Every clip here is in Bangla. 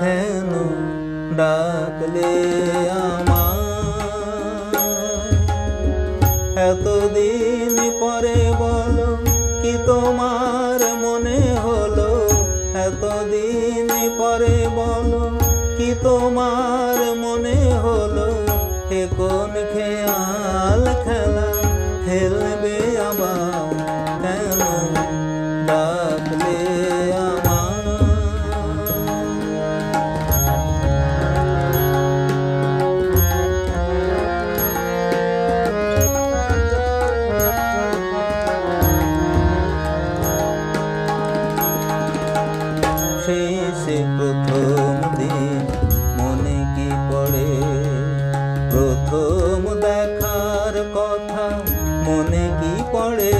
কেন ডাকলে আমায়? এতদিন পরে বলো কি তোমার মনে হলো? এতদিন পরে বলো কি তোমার মনে হলো? এ কোন খেয়াল খেলা খেলবে আবার? কেন ডাকলে আমায়? শেষে প্রথম দিন মনে কি পড়ে? প্রথম দেখার কথা মনে কি পড়ে?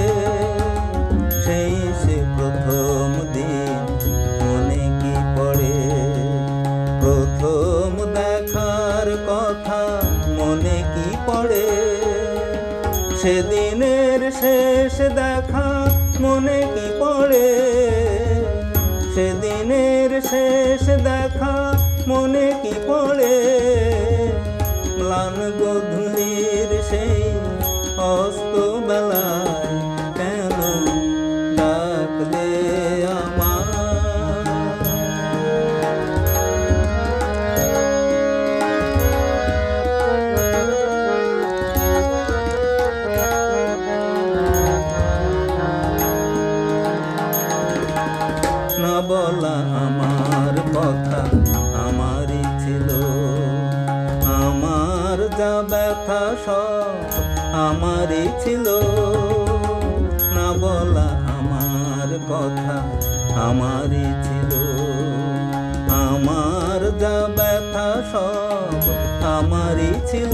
শেষে প্রথম দিন মনে কি পড়ে? প্রথম দেখার কথা মনে কি পড়ে? সেদিনের শেষ দেখা মনে কি পড়ে? সেদিনের শেষ দেখা মনে কি পড়ে? ম্লান গধূলির সেই অস্ত বেলায় কেন ডাকলে আমায়? না বলা আমার কথা আমারই ছিল, আমার যা ব্যথা সব আমারই ছিল। না বলা আমার কথা আমারই ছিল, আমার যা ব্যথা সব আমারই ছিল।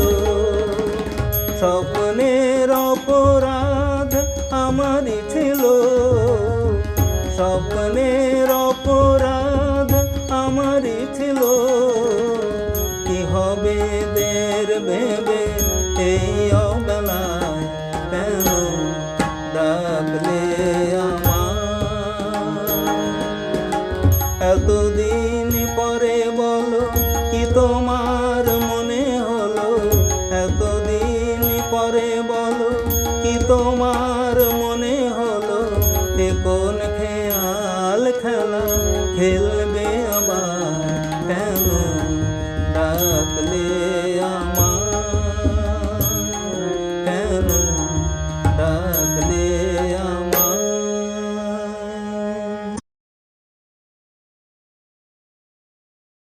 স্বপ্নের অপরাধ আমারই ছিল, স্বপ্নের অপরাধ আমারই ছিল। কি হবে দের ভেবে এই অবেলায় কেন ডাকলে আমায়? এতদিন পরে বলো কি তোমার মনে হলো? এতদিন পরে বলো কি তোমার মনে হলো? এ কোন খেয়াল খেলা খেলবে আবার? কেন